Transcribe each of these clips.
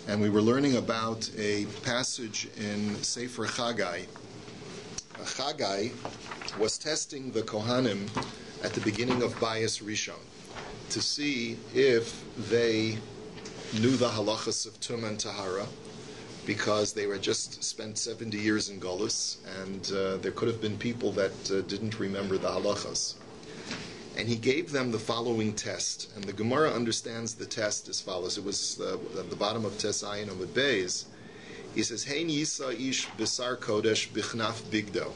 and we were learning about a passage in Sefer Chagai. Chagai was testing the Kohanim at the beginning of Bayis Rishon to see if they knew the halachas of Tum and Tahara, because they were just spent 70 years in Golus, and there could have been people that didn't remember the halachas. And he gave them the following test, and the Gemara understands the test as follows. It was at the bottom of Tes Ayin Amud Beis. He says, Hein Yisa Ish Bisar Kodesh Bichnaf Bigdo.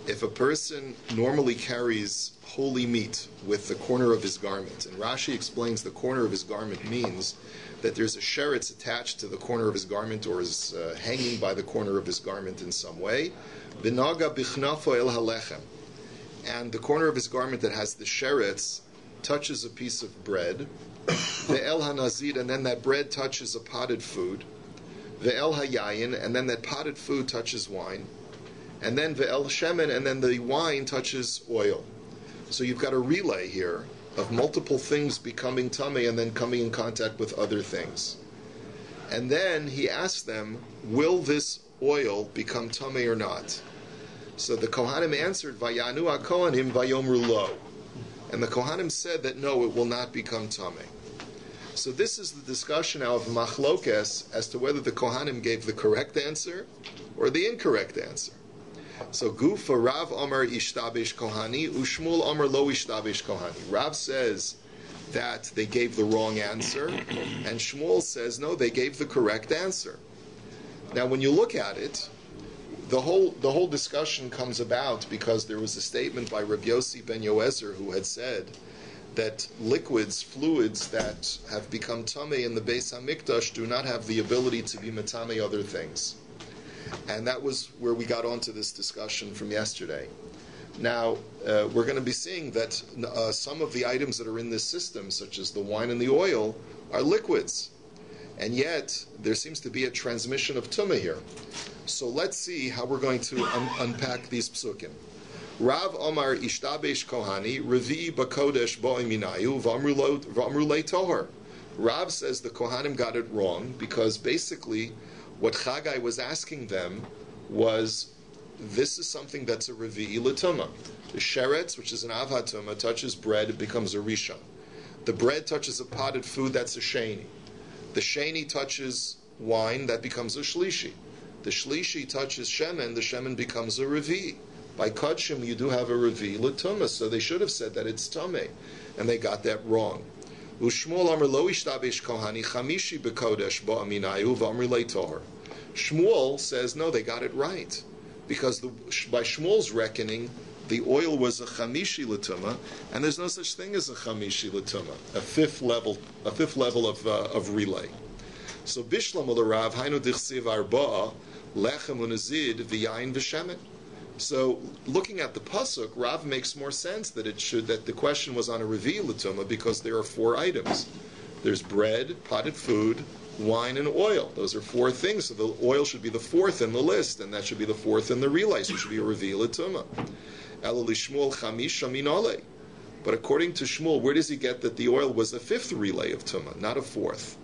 If a person normally carries holy meat with the corner of his garment, and Rashi explains the corner of his garment means that there's a sheretz attached to the corner of his garment, or is hanging by the corner of his garment in some way. V'naga bichnafo el halechem. And the corner of his garment that has the sheretz touches a piece of bread. Ve'el hanazid, and then that bread touches a potted food. Ve'el hayayin, and then that potted food touches wine. And then ve'el shemen, and then the wine touches oil. So you've got a relay here of multiple things becoming tummy and then coming in contact with other things. And then he asked them, will this oil become tummy or not? So the Kohanim answered, Vayanu HaKohanim Vayomru Lo. And the Kohanim said that no, it will not become tummy. So this is the discussion now of Machlokes as to whether the Kohanim gave the correct answer or the incorrect answer. So Gufa Rav Amar Ishtabish Kohani, Ushmul Amar Lo Ishtabish Kohani. Rav says that they gave the wrong answer, and Shmuel says no, they gave the correct answer. Now, when you look at it, the whole discussion comes about because there was a statement by Rabbi Yossi ben Yoezer who had said that liquids, fluids that have become tamei in the Beis Hamikdash do not have the ability to be matame other things. And that was where we got onto this discussion from yesterday. Now, we're going to be seeing that some of the items that are in this system, such as the wine and the oil, are liquids. And yet, there seems to be a transmission of tumah here. So let's see how we're going to unpack these psukim. Rav Omar Ishtabesh Kohani, Revi Bakodesh Bo'eminayu, V'amru Le Tohar. Rav says the Kohanim got it wrong because basically what Chagai was asking them was, this is something that's a revi'i l'tumah. The sheretz, which is an avhatuma, touches bread, it becomes a rishon. The bread touches a potted food, that's a sheni. The sheni touches wine, that becomes a shlishi. The shlishi touches shemen, the shemen becomes a revi'i. By kodshim, you do have a revi'i l'tumah, so they should have said that it's tameh, and they got that wrong. Ushmuel Amr Lo Ishtabish Kohani Chamishi Bekodesh Bo'aminayu V'Amr Le Tohar. Shmuel says no, they got it right, because by Shmuel's reckoning, the oil was a chamishi l'tumah, and there's no such thing as a chamishi l'tumah, a fifth level of relay. So Bishlam Rav Hainu Dichsiv Arba'a Lechem Unazid V'Yayin V'Shemen. So, looking at the pasuk, Rav makes more sense that the question was on a revi'i l'tumah because there are four items. There's bread, potted food, wine, and oil. Those are four things. So the oil should be the fourth in the list, and that should be the fourth in the relay. So it should be a revi'i l'tumah. Ela lishmuel chamisha min olei. But according to Shmuel, where does he get that the oil was the fifth relay of tumah, not a fourth?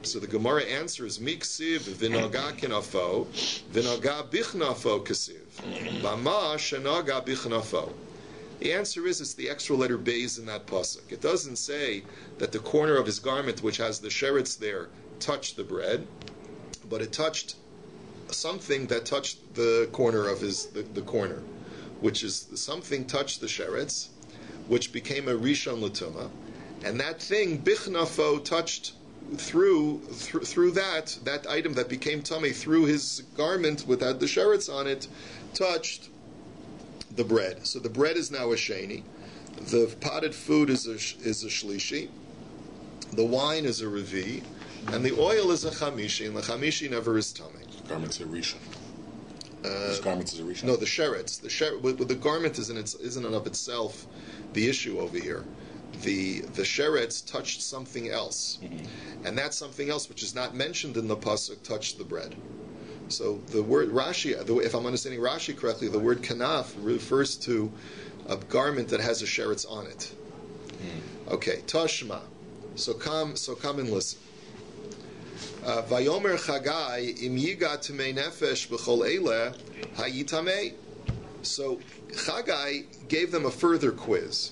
So the Gemara answers, Miksiv v'naga kinafo, v'naga bichnafo kasiv, lama shenaga bichnafo. The answer is, it's the extra letter beis in that pasuk. It doesn't say that the corner of his garment, which has the sheretz there, touched the bread, but it touched something that touched the corner of the corner, which is something touched the sheretz, which became a rishon l'tumah, and that thing bichnafo touched through that item that became tummy, through his garment without the sheretz on it, touched the bread. So the bread is now a sheni, the potted food is a shlishi, the wine is a revi, and the oil is a chamishi, and the chamishi never is tummy. The garment's a rishon. This garment is a rishon. No, the sheretz. The garment isn't of itself the issue over here. The sheretz touched something else, and that something else, which is not mentioned in the pasuk, touched the bread. So the word Rashi, if I'm understanding Rashi correctly, the word kanaf refers to a garment that has a sheretz on it. Okay, tashma. So come and listen. Vayomer Chagai im yiga tamei nefesh b'chol eile hayitamei. So Chagai gave them a further quiz.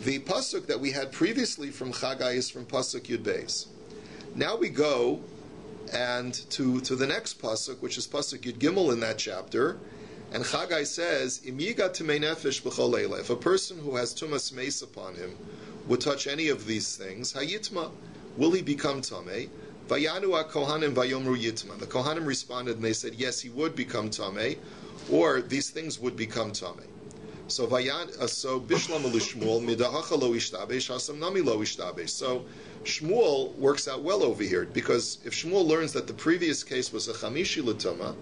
The pasuk that we had previously from Chagai is from pasuk Yud Beis. Now we go and to the next pasuk, which is pasuk Yud Gimel in that chapter, and Chagai says, "Im yiga tamei nefesh b'chol eile." If a person who has tumas meis upon him would touch any of these things, hayitma, will he become tamei? Vayanu kohanim vayomru yitma. The kohanim responded and they said, yes, he would become tamei, or these things would become tamei. So bishlam l'shmuel midahacha lo ishtabesh hasam nami lo ishtabesh. So Shmuel works out well over here, because if Shmuel learns that the previous case was a chamishi l'tuma,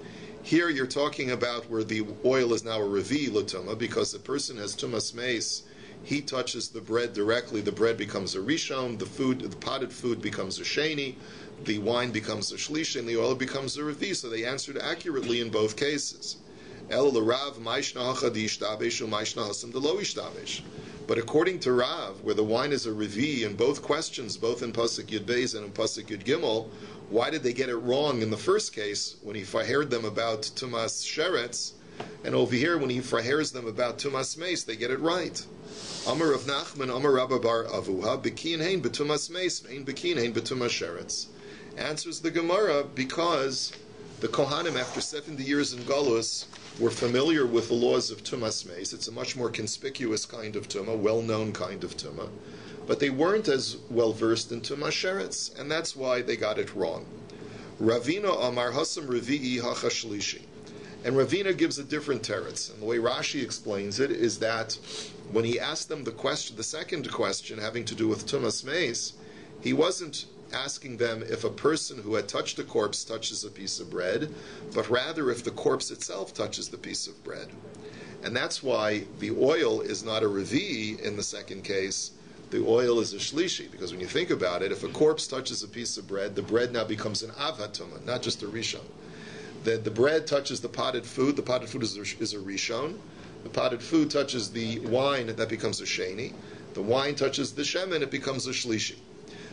here you're talking about where the oil is now a revi l'tuma, because the person has tumas meis, he touches the bread directly, the bread becomes a rishon, the potted food becomes a sheni, the wine becomes a shlishi, and the oil becomes a revi. So they answered accurately in both cases. But according to Rav, where the wine is a revi in both questions, both in pasuk Yud Beis and in pasuk Yud Gimel, why did they get it wrong in the first case when he fahered them about tumas sheretz, and over here when he fahers them about tumas meis, they get it right? Amar Rav Nachman, Amar Rabba bar Avuha, Bekin hein betumas meis, ein bekin hein betumas sheretz. Answers the Gemara, because the Kohanim, after 70 years in Galus, were familiar with the laws of tumas meis. It's a much more conspicuous kind of tumah, well-known kind of tumah, but they weren't as well versed in tumas sheretz, and that's why they got it wrong. Ravina Amar Hasam Revi'i Hachashlishi. And Ravina gives a different teretz. And the way Rashi explains it is that when he asked them the second question having to do with tumas meis, he wasn't asking them if a person who had touched a corpse touches a piece of bread, but rather if the corpse itself touches the piece of bread. And that's why the oil is not a revi in the second case, the oil is a shlishi, because when you think about it, if a corpse touches a piece of bread, the bread now becomes an avatuma, not just a rishon. The bread touches the potted food is a rishon, the potted food touches the wine, that becomes a sheni, the wine touches the shemen, it becomes a shlishi.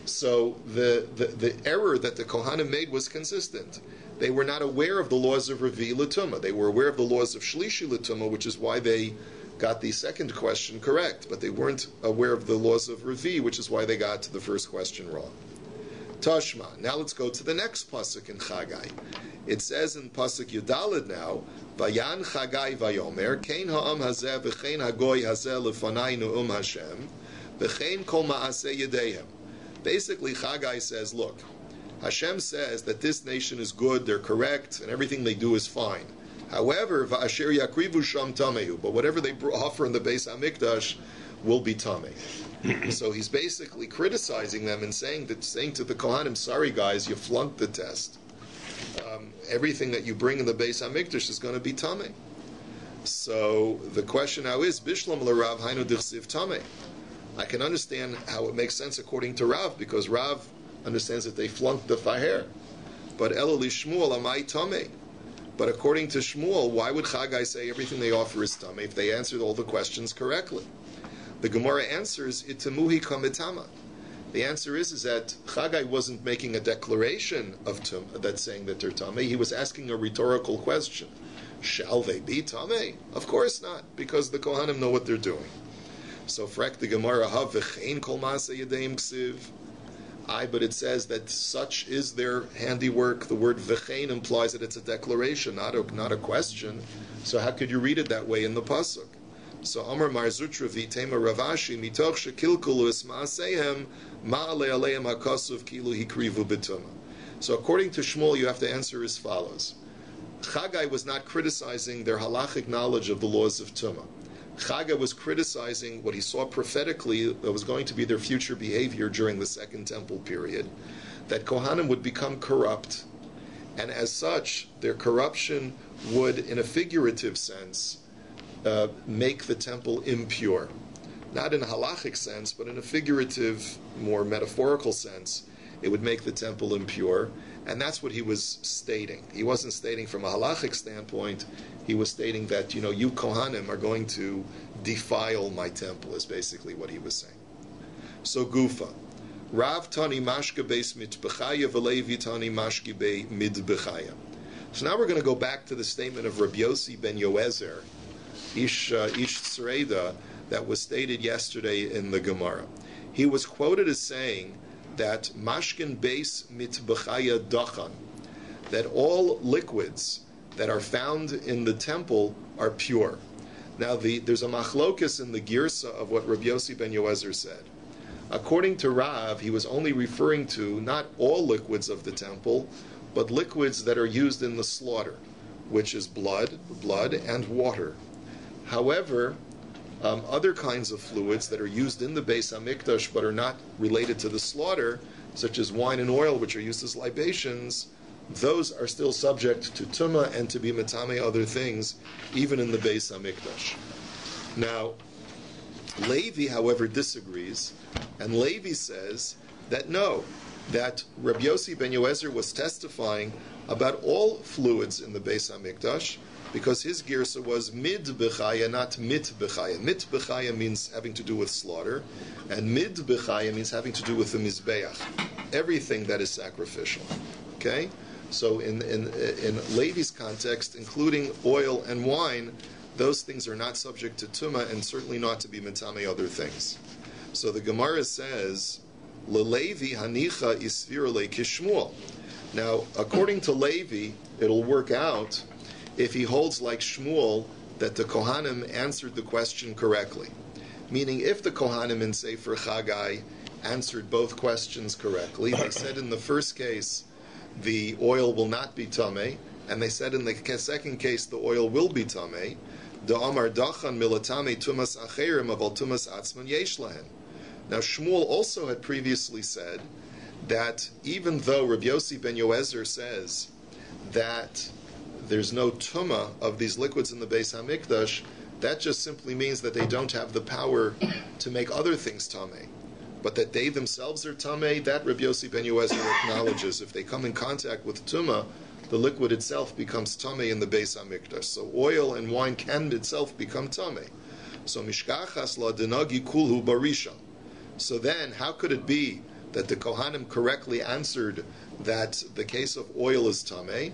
So the error that the Kohanim made was consistent. They were not aware of the laws of Revi L'Tumah. They were aware of the laws of Shlishi L'Tumah, which is why they got the second question correct. But they weren't aware of the laws of Revi, which is why they got the first question wrong. Tashma. Now let's go to the next pasuk in Chagai. It says in pasuk Yudalid now, Vayan Chagai Vayomer, Kein ha'am hazeh v'chein hagoy hazeh lefanaynu Hashem, v'chein kol ma'aseh yedehem. Basically, Chagai says, look, Hashem says that this nation is good, they're correct, and everything they do is fine. However, va'asher yakrivu sham tamehu, but whatever they offer in the Beis HaMikdash will be tameh. So he's basically criticizing them and saying to the Kohanim, sorry guys, you flunked the test. Everything that you bring in the Beis HaMikdash is going to be tameh. So the question now is, Bishlam l'Rav hainu dichsiv tameh. I can understand how it makes sense according to Rav, because Rav understands that they flunked the faher. But Elali Shmuel amai tameh. But according to Shmuel, why would Chagai say everything they offer is tameh if they answered all the questions correctly? The Gemara answers, itamuhi kamitama. The answer is that Chagai wasn't making a declaration of that's saying that they're tameh. He was asking a rhetorical question. Shall they be tameh? Of course not, because the Kohanim know what they're doing. So, frak the Gemara, ha v'chein kol ma'aseh yedeim ksiv. But it says that such is their handiwork. The word v'chein implies that it's a declaration, not a question. So how could you read it that way in the pasuk? So, Amar Marzutra v'itema Ravashi mitoch shekilkulu es ma'asehem ma'alei aleim hakasuv kilu hikrivu b'tumah. So, according to Shmuel, you have to answer as follows. Chagai was not criticizing their halachic knowledge of the laws of tumah. Chagai was criticizing what he saw prophetically that was going to be their future behavior during the Second Temple period, that Kohanim would become corrupt, and as such, their corruption would, in a figurative sense, make the temple impure. Not in a halachic sense, but in a figurative, more metaphorical sense, it would make the temple impure, and that's what he was stating. He wasn't stating from a halachic standpoint. He was stating that, you Kohanim are going to defile my temple, is basically what he was saying. So Gufa. Rav Tani Mashke Beis Mitbechaya V'Levi Tani Mashke Be Midbechaya. So now we're going to go back to the statement of Rabbi Yossi ben Yoezer, Ish Tzreda, that was stated yesterday in the Gemara. He was quoted as saying that Mashkin Beis Mitbechaya Dachan, that all liquids that are found in the temple are pure. Now there's a machlokus in the girsa of what Rabbi Yossi ben Yoezer said. According to Rav, he was only referring to not all liquids of the temple, but liquids that are used in the slaughter, which is blood and water. However, other kinds of fluids that are used in the Beis HaMikdash but are not related to the slaughter, such as wine and oil, which are used as libations, those are still subject to tumah and to be metame other things, even in the Beis HaMikdash. Now, Levi, however, disagrees, and Levi says that no, that Rabbi Yossi ben Yoezer was testifying about all fluids in the Beis HaMikdash, because his girsa was mid bechaya, not mit bechaya. Mit bechaya means having to do with slaughter, and mid bechaya means having to do with the mizbeach, everything that is sacrificial. Okay, so in Levi's context, including oil and wine, those things are not subject to tumah and certainly not to be metame other things. So the Gemara says, LeLevi hanicha isvir le kishmuel. Now, according to Levi, it'll work out if he holds like Shmuel that the Kohanim answered the question correctly. Meaning, if the Kohanim in Sefer Chagai answered both questions correctly, they said in the first case the oil will not be tameh, and they said in the second case the oil will be tameh. Da'amar dachan milatame tumas acherim aval tumas atzman yesh lahen. Now Shmuel also had previously said that even though Rabbi Yossi ben Yoezer says that there's no tumah of these liquids in the Beis HaMikdash, that just simply means that they don't have the power to make other things tameh. But that they themselves are tameh, that Rabbi Yossi ben Yoezer acknowledges. If they come in contact with tumah, the liquid itself becomes tameh in the Beis HaMikdash. So oil and wine can itself become tameh. So mishkachas la denagi kulhu barisha. So then, how could it be that the Kohanim correctly answered that the case of oil is tameh?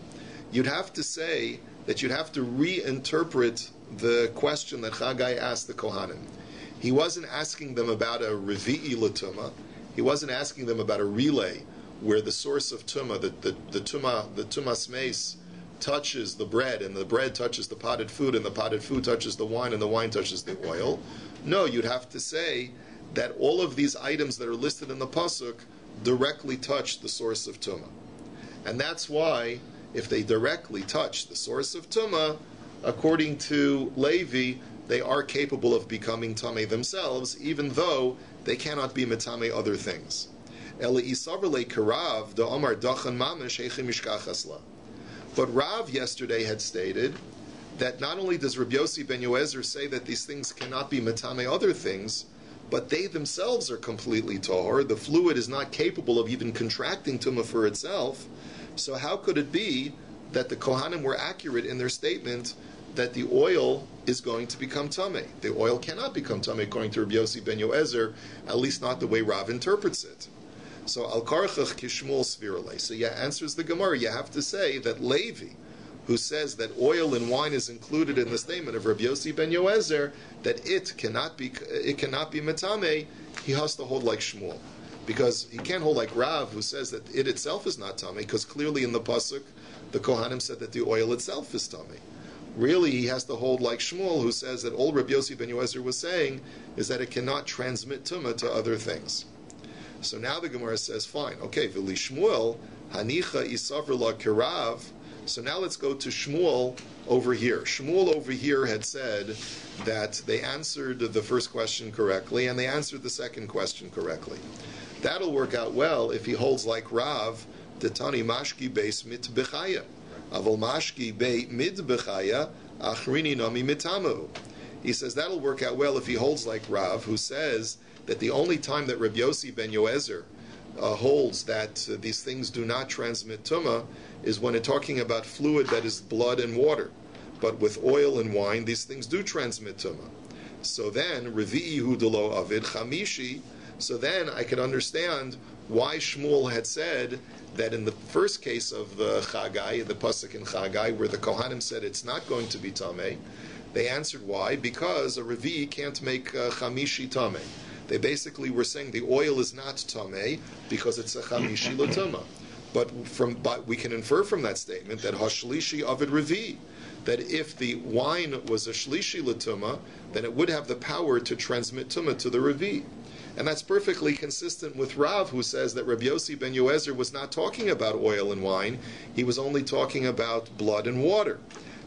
You'd have to say that you'd have to reinterpret the question that Chagai asked the Kohanim. He wasn't asking them about a revi'i l'tumah. He wasn't asking them about a relay where the source of tumah, the tumas meis, touches the bread, and the bread touches the potted food, and the potted food touches the wine, and the wine touches the oil. No, you'd have to say that all of these items that are listed in the pasuk directly touch the source of tumah, and that's why, if they directly touch the source of tumah, according to Levi, they are capable of becoming tameh themselves, even though they cannot be metame other things. But Rav yesterday had stated that not only does Rabbi Yossi ben Yoezer say that these things cannot be metame other things, but they themselves are completely tahor. The fluid is not capable of even contracting tumah for itself. So how could it be that the Kohanim were accurate in their statement that the oil is going to become tameh? The oil cannot become tameh according to Rabbi Yossi ben Yoezer, at least not the way Rav interprets it. So al karchach kishmul svirale. So answers the Gemara. You have to say that Levi, who says that oil and wine is included in the statement of Rabbi Yossi ben Yoezer, that it cannot be metame, he has to hold like Shmuel. Because he can't hold like Rav, who says that it itself is not tameh, because clearly in the pasuk, the Kohanim said that the oil itself is tameh. Really, he has to hold like Shmuel, who says that all Rabbi Yossi ben Yoezer was saying is that it cannot transmit tumah to other things. So now the Gemara says, fine, okay, v'li Shmuel, hanicha isavr la kirav. So now let's go to Shmuel over here. Shmuel over here had said that they answered the first question correctly, and they answered the second question correctly. That'll work out well if he holds like Rav, the Tani mashki beis mit bechaya. Aval mashki be mid bechaya, achrini nami mitamu. He says that'll work out well if he holds like Rav, who says that the only time that Rabbi Yossi ben Yoezer holds that these things do not transmit tumah is when it's talking about fluid that is blood and water. But with oil and wine, these things do transmit tumah. So then, Revi'i hu delo avid chamishi, So then I could understand why Shmuel had said that in the first case of the Chagai, the pasuk in Chagai, where the Kohanim said it's not going to be Tameh, they answered why? Because a Revi can't make Chamishi Tameh. They basically were saying the oil is not Tameh because it's a Chamishi L'Tumah. But we can infer from that statement that Hashlishi Avid Revi, that if the wine was a Shlishi L'Tumah, then it would have the power to transmit Tumah to the Revi. And that's perfectly consistent with Rav, who says that Rabbi Yossi ben Yoezer was not talking about oil and wine, he was only talking about blood and water.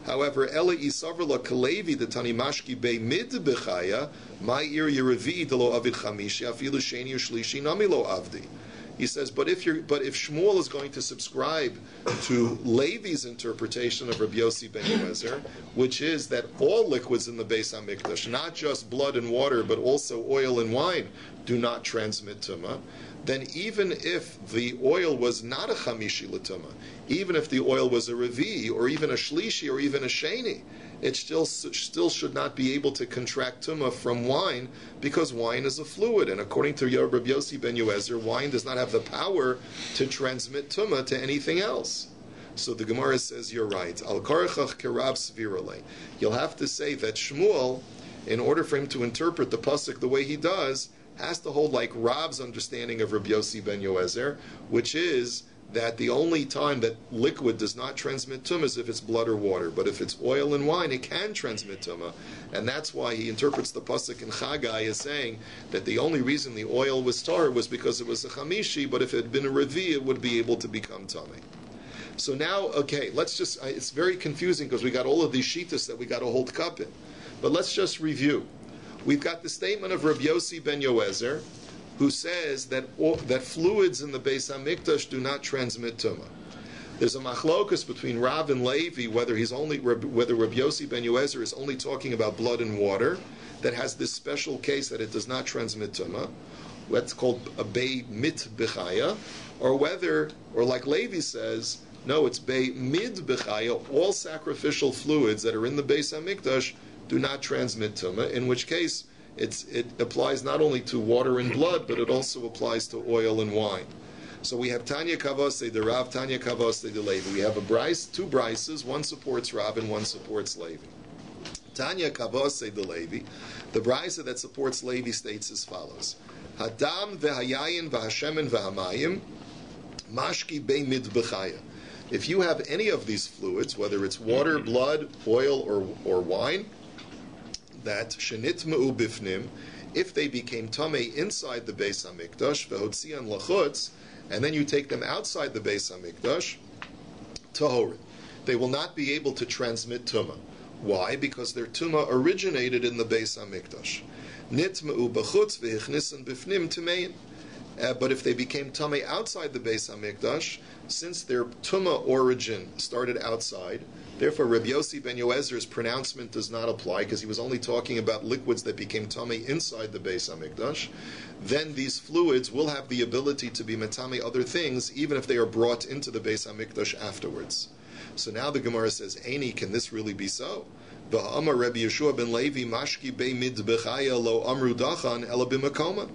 However, Ela Isavrla Kalevi the Tani Mashki Be Mid Bechaya, Ma'ir Yeravi Delo Avid Chamishi, Afilu Sheni Ushlishi Namilo Avdi. He says, but if Shmuel is going to subscribe to Levi's interpretation of Rabbi Yossi ben Yoezer, which is that all liquids in the Beis HaMikdash, not just blood and water, but also oil and wine, do not transmit tumah, then even if the oil was not a chamishi l'tumah, even if the oil was a revi, or even a shlishi, or even a sheni, it still should not be able to contract tumah from wine, because wine is a fluid, and according to Rabbi Yossi ben Yoezer, wine does not have the power to transmit tumah to anything else. So the Gemara says, you're right. Al karachach kerab svirale. You'll have to say that Shmuel, in order for him to interpret the pasuk the way he does, has to hold like Rav's understanding of Rabbi Yossi ben Yoezer, which is that the only time that liquid does not transmit tumah is if it's blood or water. But if it's oil and wine, it can transmit tumah. And that's why he interprets the pasuk in Chagai as saying that the only reason the oil was tar was because it was a chamishi, but if it had been a revi, it would be able to become tameh. So now, okay, it's very confusing because we got all of these shittas that we got to hold cup in. But let's just review. We've got the statement of Rabbi Yossi ben Yoezer, who says that fluids in the Beis HaMikdash do not transmit tumah. There's a machlokus between Rav and Levi whether Rabbi Yossi ben Yoezer is only talking about blood and water, that has this special case that it does not transmit tumah. That's called a BAYT b'chaya, or like Levi says, no, it's BAYT b'chaya. All sacrificial fluids that are in the Beis HaMikdash do not transmit tumah, in which case it applies not only to water and blood, but it also applies to oil and wine. So we have Tanya Kavose de Rav, Tanya Kavose de Levi. We have two brises, one supports Rav and one supports Levi. Tanya Kavose de Levi, the brisa that supports Levi states as follows: Hadam v'hayayin v'hashemen v'hamayim mashki be mid b'chaya. If you have any of these fluids, whether it's water, blood, oil, or wine, that shenitma'u bifnim, if they became tamei inside the Beis HaMikdash, v'hotzian lachutz, and then you take them outside the Beis HaMikdash, tahorin, they will not be able to transmit tumah. Why? Because their tumah originated in the Beis HaMikdash. Nitma'u b'chutz v'hichnisan bifnim tamein. But if they became tamei outside the Beis HaMikdash, since their tumah origin started outside, therefore Rabbi Yossi ben Yoezer's pronouncement does not apply, because he was only talking about liquids that became tamei inside the Beis HaMikdash, then these fluids will have the ability to be metamei other things, even if they are brought into the Beis HaMikdash afterwards. So now the Gemara says, Eini, can this really be so? V'ha'amar Rabbi Yeshua ben Levi mashki be mid b'chaya lo amru dachan ela b'makoma.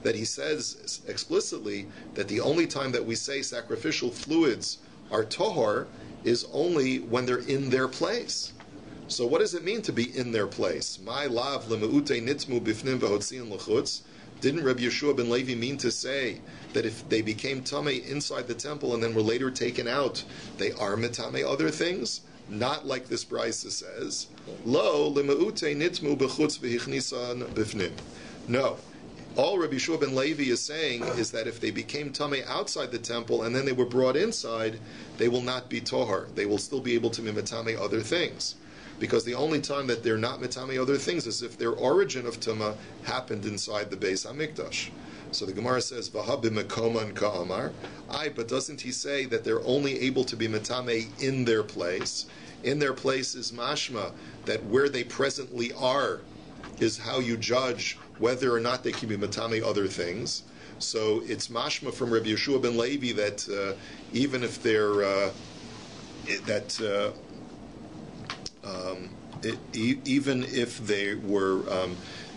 That he says explicitly that the only time that we say sacrificial fluids are tohar is only when they're in their place. So what does it mean to be in their place? My lav lemeute nitmu bifnim v'hotzian lechutz. Didn't Rabbi Yeshua ben Levi mean to say that if they became tamei inside the temple and then were later taken out, they are metamei other things? Not like this brisa says. Lo lemeute nitmu b'chutz v'hichnisan bifnim. No. All Rabbi Yeshua ben Levi is saying is that if they became tamei outside the temple and then they were brought inside, they will not be tohar. They will still be able to be metamei other things. Because the only time that they're not metamei other things is if their origin of tumah happened inside the Beis HaMikdash. So the Gemara says, V'ha b'mekoman ka'amar. But doesn't he say that they're only able to be metamei in their place? In their place is mashma, that where they presently are is how you judge whether or not they can be matame other things. So it's mashma from Rabbi Yeshua ben Levi that even if they're even if they were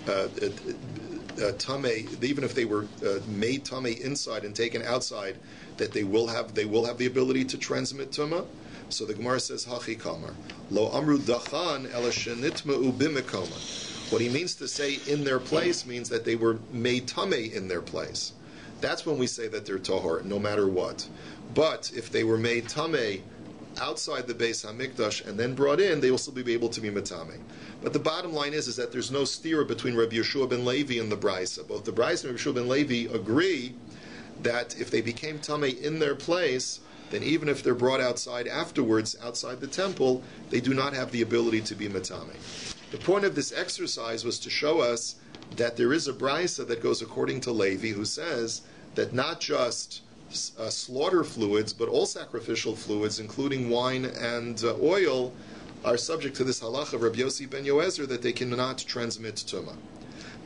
tamei, even if they were made tamei inside and taken outside, that they will have the ability to transmit tuma. So the Gemara says, Hachi Kamar, Lo Amru Dachan Ela Shenitma'u Bimekoma. What he means to say in their place means that they were made tamei in their place. That's when we say that they're tahor, no matter what. But if they were made tamei outside the Beis Hamikdash and then brought in, they will still be able to be metamei. But the bottom line is that there's no stira between Rabbi Yeshua ben Levi and the Braisa. Both the Braisa and Rabbi Yeshua ben Levi agree that if they became tamei in their place, then even if they're brought outside afterwards, outside the temple, they do not have the ability to be metamei. The point of this exercise was to show us that there is a Braisa that goes according to Levi, who says that not just slaughter fluids, but all sacrificial fluids, including wine and oil, are subject to this halacha of Rabbi Yossi ben Yoezer that they cannot transmit tumah.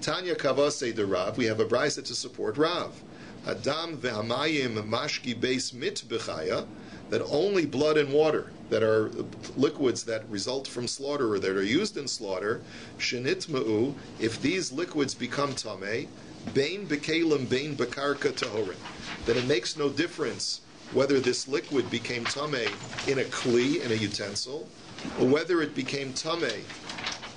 Tanya Kavase de Rav, we have a Braisa to support Rav. Adam ve'hamayim mashki beis mit b'chaya, that only blood and water, that are liquids that result from slaughter or that are used in slaughter, shenitma'u, if these liquids become tamei, bein b'kelim bein b'karka tahorin, that it makes no difference whether this liquid became tamei in a kli, in a utensil, or whether it became tamei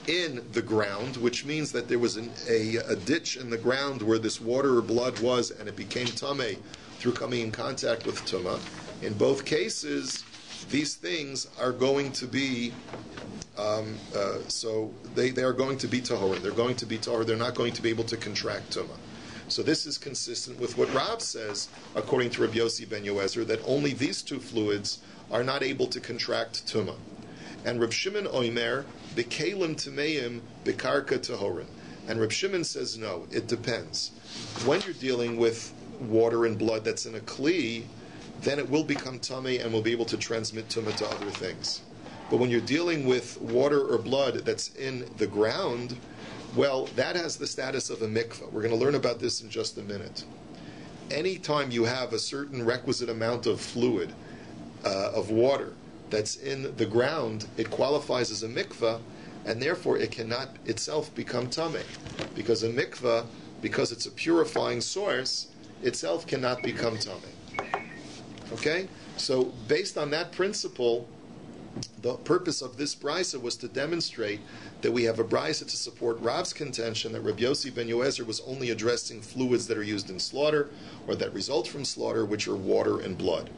in the ground, which means that there was a ditch in the ground where this water or blood was, and it became tamei through coming in contact with tumah. In both cases, these things are going to be so they are going to be tahor. They're going to be tahor. They're not going to be able to contract tumah. So this is consistent with what Rav says, according to Rabbi Yossi ben Yoezer, that only these two fluids are not able to contract tumah. And Reb Shimon Oimer, Bekalim Tameim, Bekarka Tahorin. And Reb Shimon says, no, it depends. When you're dealing with water and blood that's in a kli, then it will become tamei and will be able to transmit tumah to other things. But when you're dealing with water or blood that's in the ground, well, that has the status of a mikvah. We're going to learn about this in just a minute. Anytime you have a certain requisite amount of fluid, of water, that's in the ground, it qualifies as a mikvah, and therefore it cannot itself become tamei, because a mikvah, because it's a purifying source, itself cannot become tamei. Okay? So based on that principle, the purpose of this brisa was to demonstrate that we have a brisa to support Rav's contention that Rabbi Yossi ben Yoezer was only addressing fluids that are used in slaughter or that result from slaughter, which are water and blood.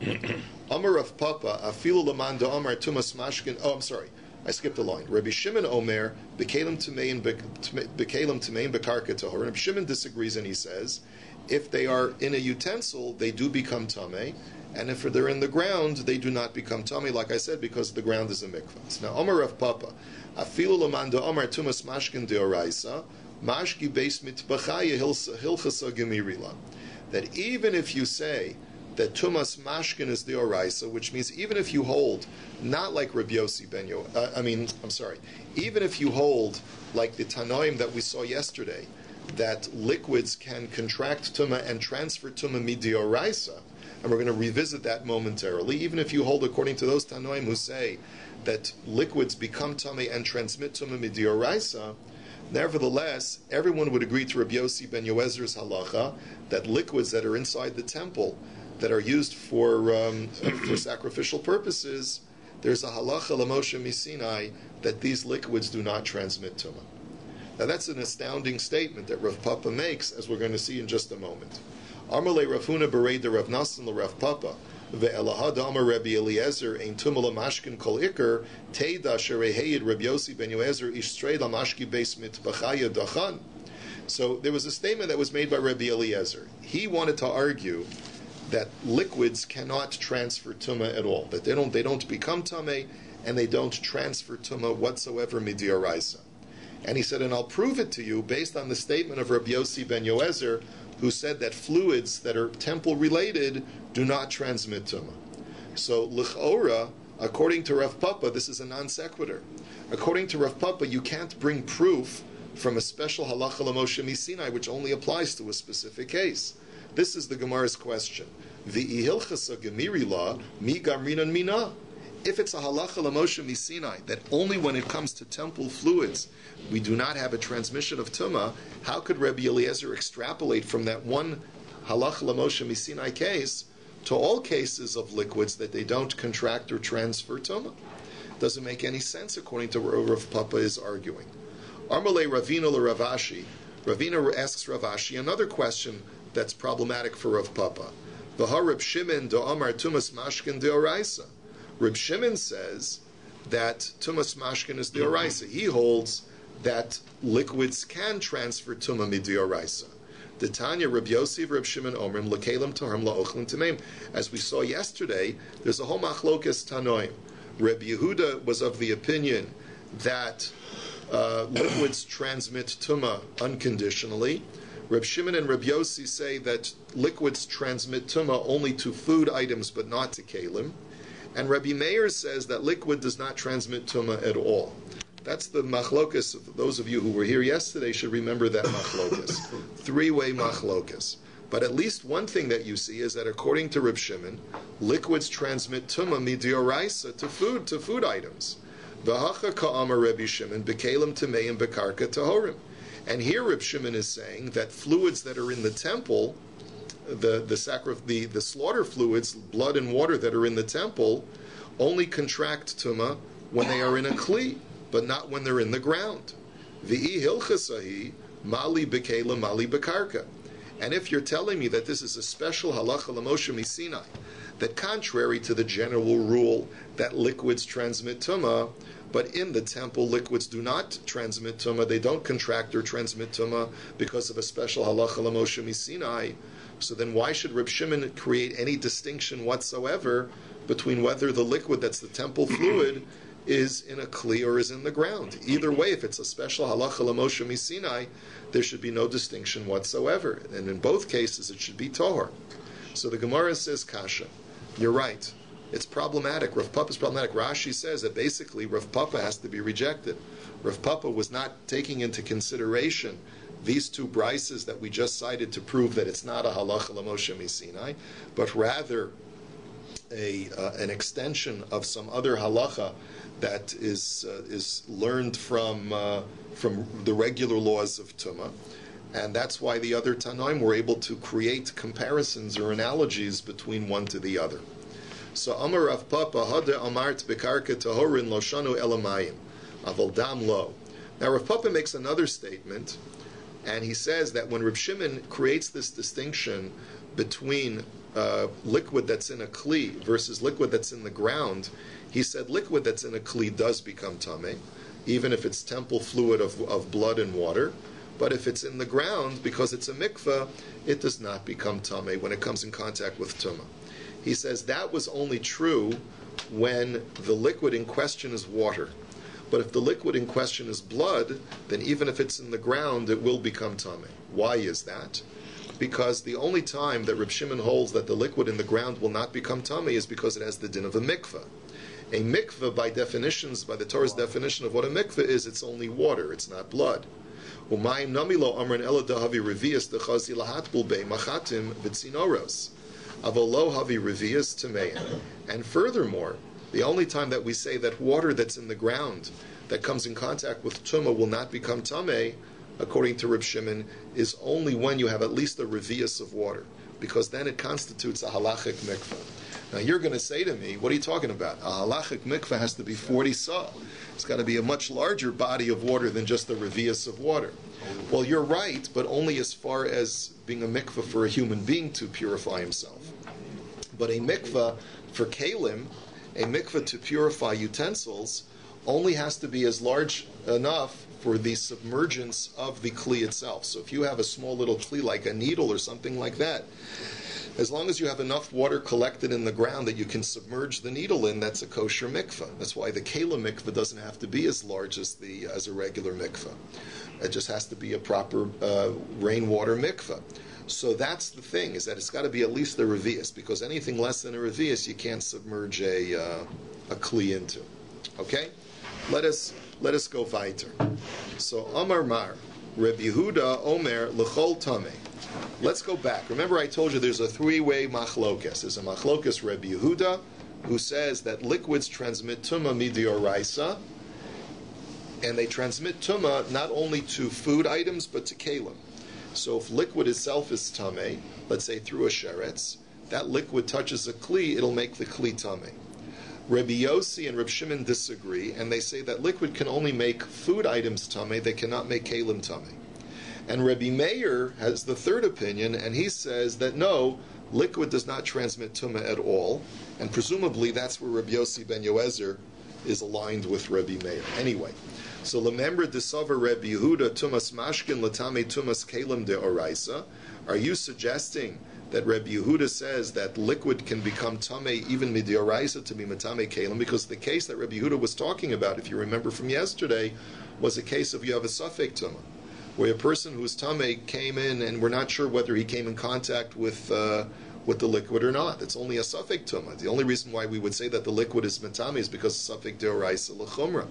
Amar of Papa, afilu laman da Amar tumas mashkin. Oh, I'm sorry, I skipped a line. Rabbi Shimon Omer bekalim tamein bekarka tahor. Rabbi Shimon disagrees and he says, if they are in a utensil, they do become tamei. And if they're in the ground, they do not become tamei, like I said, because the ground is a mikvah. Now, Amar of Papa, afilu lamando Amar tumas mashkin deoraisa, mashki beis mitbachaya hilchasa gemirila. That even if you say that tumas mashkin is deoraisa, which means even if you hold, not like Rabbi Yossi ben even if you hold like the Tanoim that we saw yesterday, that liquids can contract tumah and transfer tumah midioraisa, and we're going to revisit that momentarily. Even if you hold according to those Tanoim who say that liquids become tamei and transmit tumah midioraisa, nevertheless, everyone would agree to Rabbi Yossi ben Yoezer's halacha that liquids that are inside the temple that are used for sacrificial purposes, there's a halacha l'Moshe Misinai that these liquids do not transmit tumah. Now that's an astounding statement that Rav Papa makes, as we're going to see in just a moment. Amalei Rafuna Bereda Rav Nasan Rav Papa ve'elahad Amar Rabbi Eliezer ein tumah lamashkin kol ikar teida shereheyed Rabbi Yossi ben Yoezer ish strei lamashki beis mitbachaya dachan. So there was a statement that was made by Rabbi Eliezer. He wanted to argue that liquids cannot transfer tumah at all, that they don't become tamei and they don't transfer tumah whatsoever midioraisa. And he said, and I'll prove it to you based on the statement of Rabbi Yossi ben Yoezer, who said that fluids that are temple-related do not transmit tumah. So, l'chora, according to Rav Papa, this is a non sequitur. According to Rav Papa, you can't bring proof from a special halacha l'Moshe Misinai, which only applies to a specific case. This is the Gemara's question. V'ihilchasa gemiri la mi gamrinan mina. If it's a halacha l'Moshe miSinai that only when it comes to temple fluids we do not have a transmission of tumah, how could Rabbi Eliezer extrapolate from that one halacha l'Moshe miSinai case to all cases of liquids that they don't contract or transfer tumah? Doesn't make any sense according to what Rav Papa is arguing. Armalei Ravina l'Ravashi. Ravina asks Ravashi another question that's problematic for Rav Papa. V'ha Reb Shimon do Amar tumas mashkin deoraisa. Reb Shimon says that tumas mashkin is deoraisa. He holds that liquids can transfer tumah midioraisa. The Tanya Reb Yosef Reb Shimon Omrim lekelim toharim laochlin tameim. As we saw yesterday, there's a whole machlokes tanoim. Reb Yehuda was of the opinion that liquids transmit tumah unconditionally. Reb Shimon and Reb Yossi say that liquids transmit tumah only to food items but not to kalim. And Rabbi Meir says that liquid does not transmit tumah at all. That's the machlokas. Those of you who were here yesterday should remember that machlokas. Three-way machlokas. But at least one thing that you see is that according to Reb Shimon, liquids transmit tumah midioraisa to food items. V'hacha ka'amar Rabbi Shimon b'kelim tameim b'karka tahorim. And here Reb Shimon is saying that fluids that are in the temple, the slaughter fluids, blood and water that are in the temple, only contract tumah when they are in a kli, but not when they're in the ground. V'i hilchasahi mali b'kelim mali b'karka. And if you're telling me that this is a special halacha l'Moshe miSinai, that contrary to the general rule that liquids transmit tumah, but in the temple liquids do not transmit tumah, they don't contract or transmit tumah because of a special halacha l'Moshe miSinai, so then why should Reb Shimon create any distinction whatsoever between whether the liquid that's the temple fluid is in a kli or is in the ground? Either way, if it's a special halacha l'Moshe miSinai, there should be no distinction whatsoever. And in both cases, it should be tohar. So the Gemara says, kasha. You're right. It's problematic. Rav Papa is problematic. Rashi says that basically Rav Papa has to be rejected. Rav Papa was not taking into consideration these two brises that we just cited to prove that it's not a halacha l'Moshe miSinai, but rather an extension of some other halacha that is learned from the regular laws of tumah, and that's why the other Tanaim were able to create comparisons or analogies between one to the other. So Amar Rav Papa Hada Amart Bekarka Tahorin Loshanu Elamayim Aval Dam Lo. Now Rav Papa makes another statement, and he says that when Reb Shimon creates this distinction between liquid that's in a kli versus liquid that's in the ground, he said liquid that's in a kli does become tameh, even if it's temple fluid of blood and water. But if it's in the ground, because it's a mikveh, it does not become tameh when it comes in contact with tumah. He says that was only true when the liquid in question is water. But if the liquid in question is blood, then even if it's in the ground, it will become tameh. Why is that? Because the only time that Reb Shimon holds that the liquid in the ground will not become tameh is because it has the din of a mikveh. A mikveh, by the Torah's definition of what a mikveh is, it's only water, it's not blood. Umayim namilo amran ela dahavi revius dechazi lahatbul be machatim v'tzinoros. Avolo havi revius tamein. And furthermore, the only time that we say that water that's in the ground that comes in contact with tumah will not become tameh, according to Reb Shimon, is only when you have at least a revius of water, because then it constitutes a halachic mikveh. Now you're going to say to me, what are you talking about? A halachic mikveh has to be 40 sa. It's got to be a much larger body of water than just the revius of water. Well, you're right, but only as far as being a mikveh for a human being to purify himself. But a mikveh for kalim, a mikveh to purify utensils, only has to be as large enough for the submergence of the kli itself. So if you have a small little kli like a needle or something like that, as long as you have enough water collected in the ground that you can submerge the needle in, that's a kosher mikveh. That's why the kela mikveh doesn't have to be as large as a regular mikveh. It just has to be a proper rainwater mikveh. So that's the thing, is that it's got to be at least a revius, because anything less than a revius you can't submerge a kli into. Okay? Let us go weiter. So Amar Mar, Reb Yehuda Omer L'chol Tameh. Let's go back. Remember I told you there's a three-way machlokas. There's a machlokas Reb Yehuda, who says that liquids transmit tumah midioraisa, and they transmit tumah not only to food items but to kalim. So if liquid itself is tameh, let's say through a sheretz, that liquid touches a kli, it'll make the kli tameh. Rabbi Yossi and Reb Shimon disagree, and they say that liquid can only make food items tameh, they cannot make kalim tameh. And Rabbi Meir has the third opinion, and he says that no, liquid does not transmit tumah at all, and presumably that's where Rabbi Yossi ben Yoezer is aligned with Rabbi Meir. Anyway, so remember Desavar Rabbi Yehuda tumas mashkin latame tumas kalim de oraisa. Are you suggesting that Rabbi Yehuda says that liquid can become tameh even midioraisa to be matame kalim? Because the case that Rabbi Yehuda was talking about, if you remember from yesterday, was a case of you have a suffix tumah, where a person who's tameh came in and we're not sure whether he came in contact with the liquid or not. It's only a suffix tumah. The only reason why we would say that the liquid is matame is because suffix deoraisa l'chumra,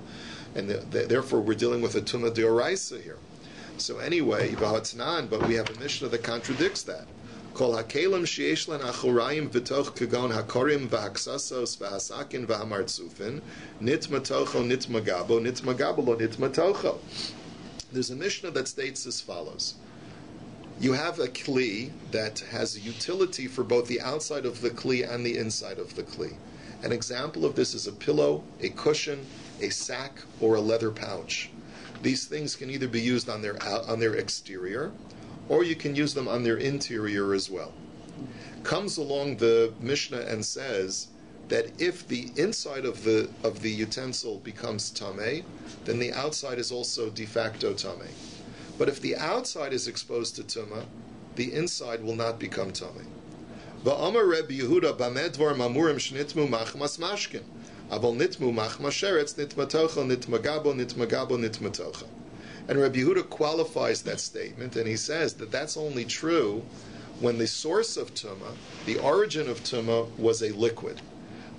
and therefore we're dealing with a tumah deoraisa here. So anyway, v'hatnan, but we have a Mishnah that contradicts that. Kol hakelim sheyesh lan achorayim v'toch kagon hakorim v'haksasos v'hasakin v'hamartzufin nitmatocho nitmagabo nitmagabo nitmatocho. There's a Mishnah that states as follows. You have a kli that has a utility for both the outside of the kli and the inside of the kli. An example of this is a pillow, a cushion, a sack, or a leather pouch. These things can either be used on their exterior, or you can use them on their interior as well. Comes along the Mishnah and says that if the inside of the utensil becomes tameh, then the outside is also de facto tameh. But if the outside is exposed to tumah, the inside will not become tameh. Va'amar Rabbi Yehuda b'medvar mamurim shnitmu machmas mashkin, aval nitmu machmas sheretz nitmatocha nitmagabo nitmagabo nitmatocha. And Rabbi Yehuda qualifies that statement, and he says that that's only true when the source of tumah, the origin of tumah, was a liquid.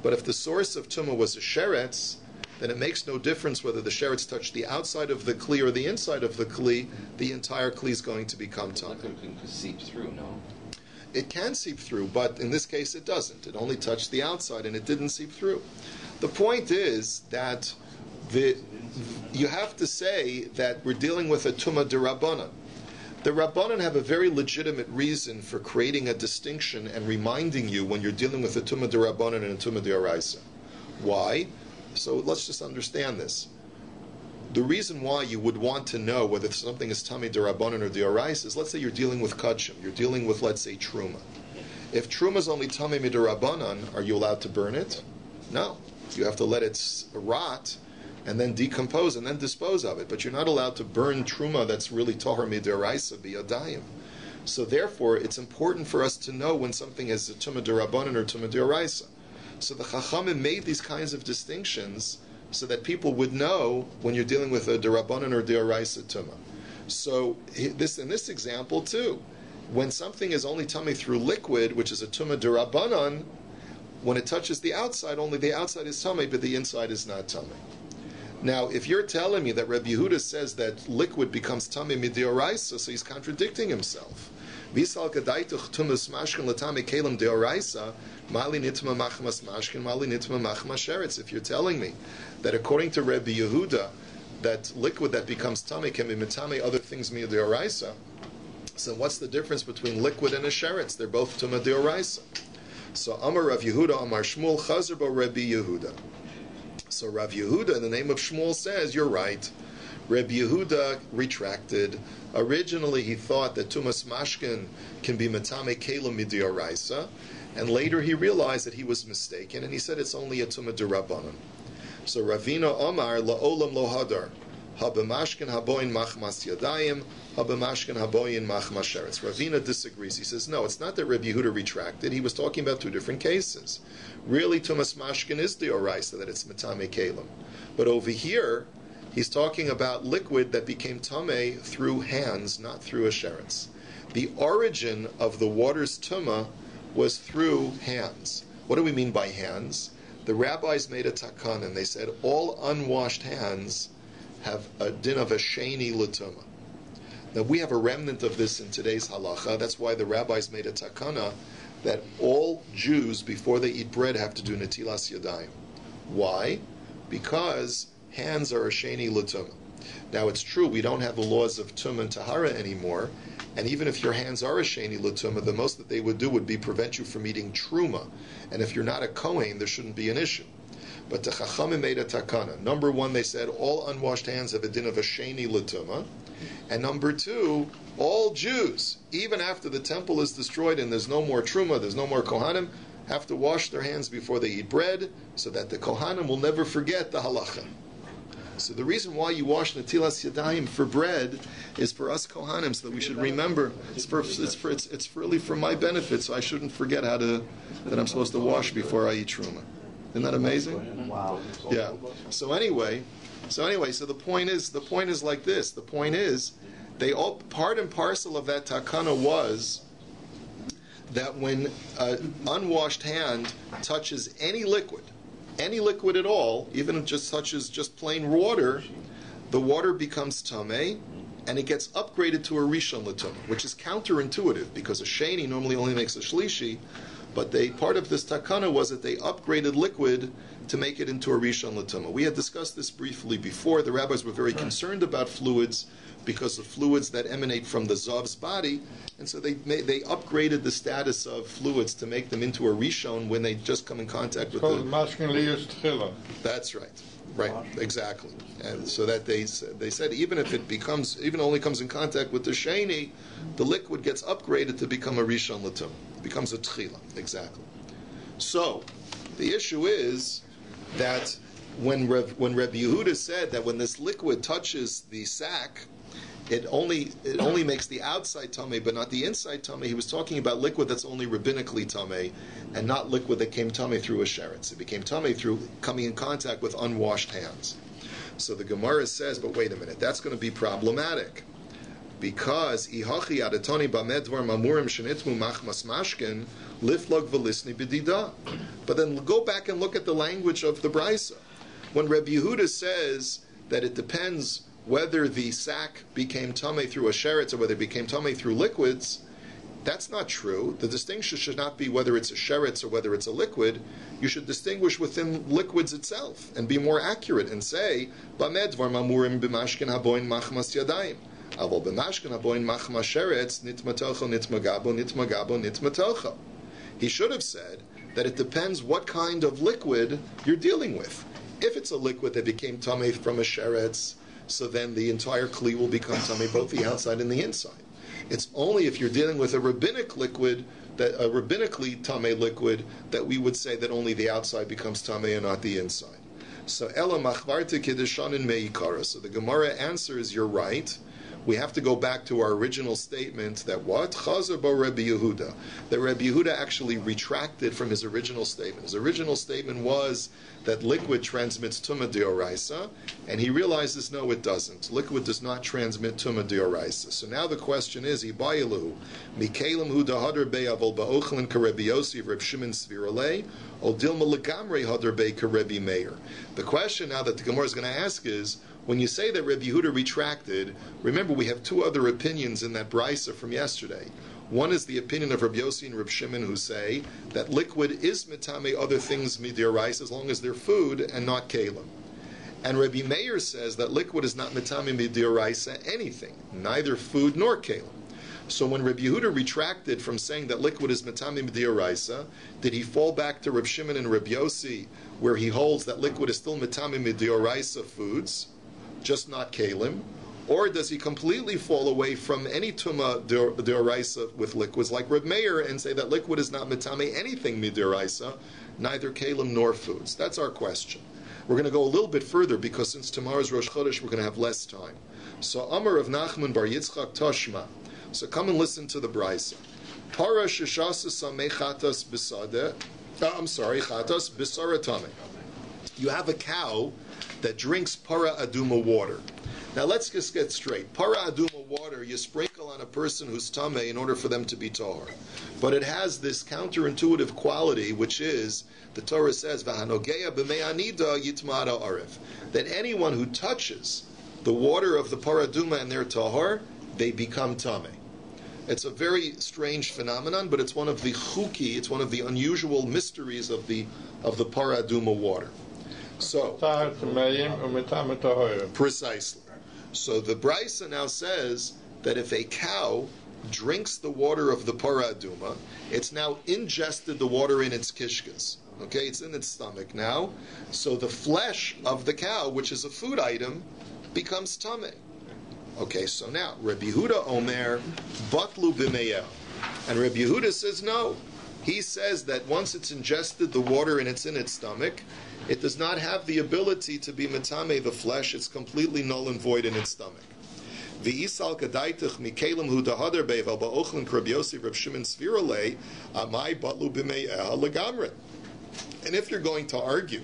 But if the source of tumah was a sheretz, then it makes no difference whether the sheretz touched the outside of the kli or the inside of the kli, the entire kli is going to become tameh. Liquid can seep through, no? It can seep through, but in this case it doesn't. It only touched the outside and it didn't seep through. The point is that you have to say that we're dealing with a tumah derabbanan. The Rabbanan have a very legitimate reason for creating a distinction and reminding you when you're dealing with a tumah derabbanan and a tumah deoraisa. Why? So let's just understand this. The reason why you would want to know whether something is tameh derabbanan or deoraisa is, let's say you're dealing with kachim, you're dealing with, let's say, truma. If truma is only tameh miderabanan, are you allowed to burn it? No. You have to let it rot and then decompose and then dispose of it. But you're not allowed to burn truma that's really tahor mideraisa biyadayim. So therefore, it's important for us to know when something is a tumah derabanan or tumah deoraisa. So the Chachamim made these kinds of distinctions so that people would know when you're dealing with a derabanan or deoraisa tumah. So in this example too, when something is only tameh through liquid, which is a tumah derabanan, when it touches the outside, only the outside is tameh, but the inside is not tameh. Now, if you're telling me that Rabbi Yehuda says that liquid becomes tameh midioraisa, so he's contradicting himself. Visal kadaituch tumas mashkin latame kelim deoraisa, mali nitma machmas mashkin, mali nitma machmas sheretz. If you're telling me that according to Rabbi Yehuda, that liquid that becomes tameh can be mitame other things midioraisa, so what's the difference between liquid and a sheretz? They're both tumah deoraisa. So Amar Rav Yehuda, Amar Shmuel, Chazer bo Rabbi Yehuda. So Rav Yehuda, in the name of Shmuel, says, you're right. Rabbi Yehuda retracted. Originally, he thought that tumas mashkin can be matame kelim midioraisa, and later he realized that he was mistaken, and he said it's only a tumah derabanan. So Ravina Omar laolam lo hadar, habemashkin haboyin machmas yadayim, habemashkin haboyin machmas sheretz. Ravina disagrees. He says, no, it's not that Rabbi Yehuda retracted. He was talking about two different cases. Really, tumas mashkin is deoraisa, that it's matame kelim. But over here, he's talking about liquid that became tameh through hands, not through a sheretz. The origin of the water's tumah was through hands. What do we mean by hands? The rabbis made a takan, and they said all unwashed hands have a din of a sheni l'tumah. Now we have a remnant of this in today's halacha. That's why the rabbis made a takana that all Jews, before they eat bread, have to do netilas yadayim. Why? Because hands are a sheni l'tumah. Now it's true, we don't have the laws of tum and tahara anymore, and even if your hands are a sheni l'tumah, the most that they would do would be prevent you from eating truma. And if you're not a kohen, there shouldn't be an issue. But the Chachamim made a takana. Number one, they said all unwashed hands have a din of a sheni l'tumah. And number two, all Jews, even after the temple is destroyed and there's no more truma, there's no more kohanim, have to wash their hands before they eat bread, so that the kohanim will never forget the halacha. So the reason why you wash netilas yadayim for bread is for us kohanim, so that we should remember. It's really for my benefit, so I shouldn't forget that I'm supposed to wash before I eat truma. Isn't that amazing? Wow. Yeah. So anyway, the point is like this. The point is, they all part and parcel of that takana was that when an unwashed hand touches any liquid at all, even if it just touches just plain water, the water becomes tameh, and it gets upgraded to a rishon l'tumah, which is counterintuitive because a sheni normally only makes a shlishi. But part of this takana was that they upgraded liquid to make it into a rishon l'tumah. We had discussed this briefly before. The rabbis were very concerned about fluids because of fluids that emanate from the zav's body, and so they upgraded the status of fluids to make them into a rishon when they just come in contact with the. That's right. Right, exactly. And so that they said even if it only comes in contact with the sheni, the liquid gets upgraded to become a rishon l'tumah. It becomes a tchila. Exactly. So the issue is that when Rabbi Yehuda said that when this liquid touches the sack, it only makes the outside tameh, but not the inside tameh. He was talking about liquid that's only rabbinically tameh, and not liquid that came tameh through a sheretz. It became tameh through coming in contact with unwashed hands. So the Gemara says, but wait a minute, that's going to be problematic, because ihachi adatoni bamedvar mamurim shenitmu machmas mashkin liflog velisni b'dida. But then go back and look at the language of the brisa. When Rabbi Yehuda says that it depends whether the sack became tameh through a sheretz or whether it became tameh through liquids, that's not true. The distinction should not be whether it's a sheretz or whether it's a liquid. You should distinguish within liquids itself and be more accurate and say, Bamedvar mamurim b'mashkin haboin machmas yadayim. Aval b'mashkin haboin machmas sheretz nitmatocho nitmagabo nitmagabo nitmatocho. He should have said that it depends what kind of liquid you're dealing with. If it's a liquid that became tameh from a sheretz, so then the entire kli will become tameh, both the outside and the inside. It's only if you're dealing with a rabbinic liquid, that a rabbinically tameh liquid, that we would say that only the outside becomes tameh and not the inside. So ela machvarta kiddushanin meikara. So the Gemara answers, you're right. We have to go back to our original statement that what? Chazer bo Rabbi Yehuda. That Rabbi Yehuda actually retracted from his original statement. His original statement was that liquid transmits tumah deoraisa, and he realizes, no, it doesn't. Liquid does not transmit tumah deoraisa. So now the question is, Ibayilu, Mikalim hu dahadar be avol ba'ochlin ka Rabbi Yosef Reb Shimon Sviralei, o dilma legamrei hadar be ka Rabbi Meir. The question now that the Gemara is going to ask is, when you say that Rabbi Yehuda retracted, remember we have two other opinions in that brisa from yesterday. One is the opinion of Rabbi Yossi and Reb Shimon, who say that liquid is mitame other things midirais as long as they're food and not kalim. And Rabbi Meir says that liquid is not mitame midirais anything, neither food nor kalim. So when Rabbi Yehuda retracted from saying that liquid is mitame midirais, did he fall back to Reb Shimon and Reb Yossi, where he holds that liquid is still mitame midirais foods, just not kalim? Or does he completely fall away from any tumah deoraisa with liquids like Reb Meir and say that liquid is not mitame anything mideoraisa, neither kalim nor foods? That's our question. We're going to go a little bit further because since tomorrow's Rosh Chodesh we're going to have less time. So Amar of Nachman bar Yitzchak Toshma. So come and listen to the brisa. Para sheshasa samei chatas bisade. Chatas bisaratame. You have a cow that drinks para aduma water. Now let's just get straight. Para aduma water you sprinkle on a person who's tameh in order for them to be tahor. But it has this counterintuitive quality, which is, the Torah says, V'hanogeya b'me'anida yitmada arif, that anyone who touches the water of the para aduma and their tahor, they become tameh. It's a very strange phenomenon, but it's one of the chuki, it's one of the unusual mysteries of the paraduma water. So, precisely. So the Brisa now says that if a cow drinks the water of the paraduma, it's now ingested the water in its kishkas. Okay, it's in its stomach now. So the flesh of the cow, which is a food item, becomes tameh. Okay, so now Rabbi Yehuda Omer batlu b'meyel, and Rabbi Yehuda says no. He says that once it's ingested the water and it's in its stomach, it does not have the ability to be metame the flesh. It's completely null and void in its stomach. V'isal kadaitich mikelim hu dahader bevel ba'ochlin Rabbi Yosef Reb Shimon Svirolei amai batlu b'meyel legamre. And if you're going to argue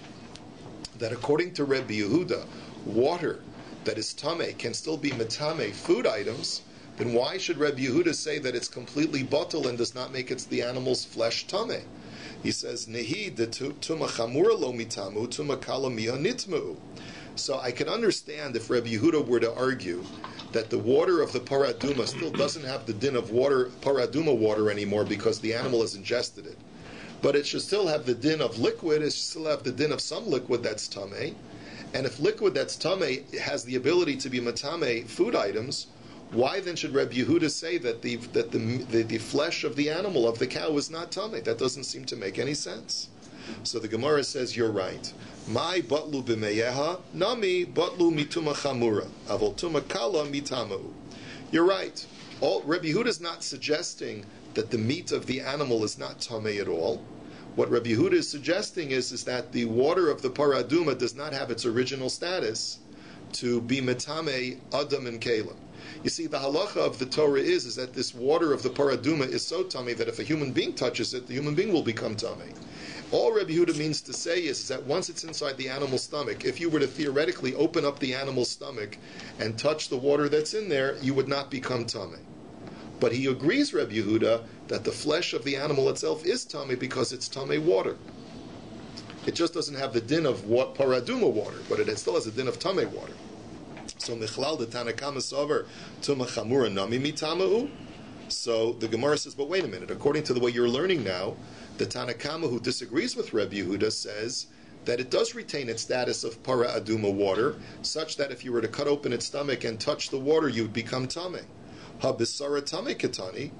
that according to Rabbi Yehuda, water that is tameh can still be metame food items, then why should Rabbi Yehuda say that it's completely bottle and does not make the animal's flesh tameh? He says, Nehi de tuma chamura lo mitamu, tuma kalamia nitmu. So I can understand if Rabbi Yehuda were to argue that the water of the paraduma still doesn't have the din of paraduma water anymore because the animal has ingested it. But it should still have the din of liquid, it should still have the din of some liquid that's tameh. And if liquid that's tameh has the ability to be matame food items, why then should Rabbi Yehuda say that the flesh of the animal, of the cow, is not tameh? That doesn't seem to make any sense. So the Gemara says, you're right. My batlu b'meyeha, nami batlu mituma chamura, avol tuma kala mitamu. You're right. Rabbi Yehuda is not suggesting that the meat of the animal is not tameh at all. What Rabbi Yehuda is suggesting is that the water of the paraduma does not have its original status to be metame adam and kalim. You see, the halacha of the Torah is that this water of the paraduma is so tameh that if a human being touches it, the human being will become tameh. All Rabbi Yehuda means to say is that once it's inside the animal's stomach, if you were to theoretically open up the animal's stomach and touch the water that's in there, you would not become tameh. But he agrees, Rabbi Yehuda, that the flesh of the animal itself is tameh because it's tameh water. It just doesn't have the din of paraduma water, but it still has a din of tameh water. So michlal the Tanakama sover tuma chamura nami mitamahu. So the Gemara says, but wait a minute. According to the way you're learning now, the Tanakama who disagrees with Rabbi Yehuda says that it does retain its status of paraduma water, such that if you were to cut open its stomach and touch the water, you would become tameh. Habisara tami katani.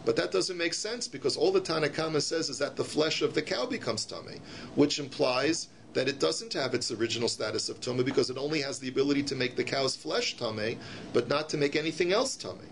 But that doesn't make sense because all the Tanakama says is that the flesh of the cow becomes tameh, which implies that it doesn't have its original status of tumah because it only has the ability to make the cow's flesh tameh, but not to make anything else tameh.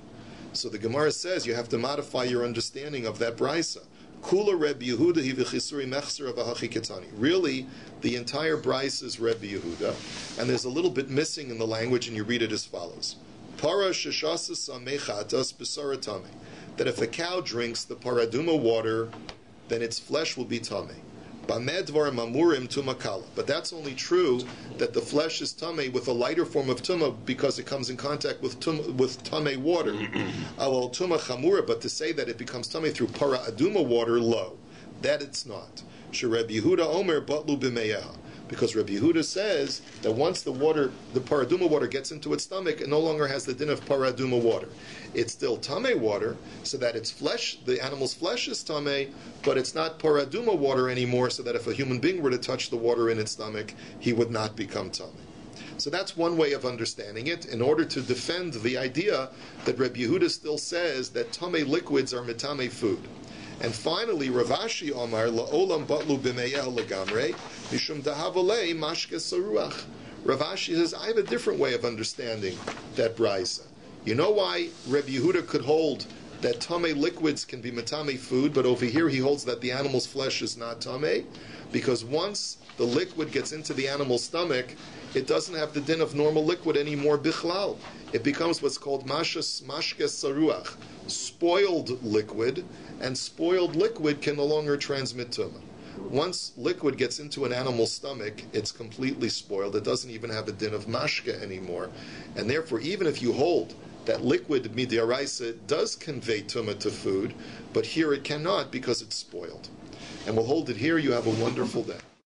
So the Gemara says you have to modify your understanding of that brisa. Kula Rebbe Yehuda hi v'chisuri mechzer avahachi ketani. Really, the entire brisa is Rebbe Yehuda, and there's a little bit missing in the language, and you read it as follows. Para sheshasas amechatas b'saratame. That if a cow drinks the paraduma water, then its flesh will be tameh. Bamedvar mamurim tumakala. But that's only true that the flesh is tameh with a lighter form of tumah because it comes in contact with tameh water. Awal tumah chamura. But to say that it becomes tameh through paraduma water, lo, that it's not. Sherebbe Yehuda omer batlu b'meyeha. Because Rabbi Yehuda says that once the paraduma water gets into its stomach, it no longer has the din of paraduma water. It's still tameh water, so that its flesh, the animal's flesh is tameh, but it's not paraduma water anymore, so that if a human being were to touch the water in its stomach, he would not become tameh. So that's one way of understanding it, in order to defend the idea that Rabbi Yehuda still says that tameh liquids are metame food. And finally, Ravashi Omar la'olam batlu b'meyel legamre mishum dahavolei mashke saruach. Ravashi says, I have a different way of understanding that brisa. You know why Rabbi Yehuda could hold that tameh liquids can be metame food, but over here he holds that the animal's flesh is not tameh? Because once the liquid gets into the animal's stomach, it doesn't have the din of normal liquid anymore bichlal. It becomes what's called mashke saruach, spoiled liquid, and spoiled liquid can no longer transmit tumah. Once liquid gets into an animal's stomach, it's completely spoiled. It doesn't even have a din of mashke anymore. And therefore, even if you hold that liquid mid'oraisa does convey tumah to food, but here it cannot because it's spoiled. And we'll hold it here. You have a wonderful day.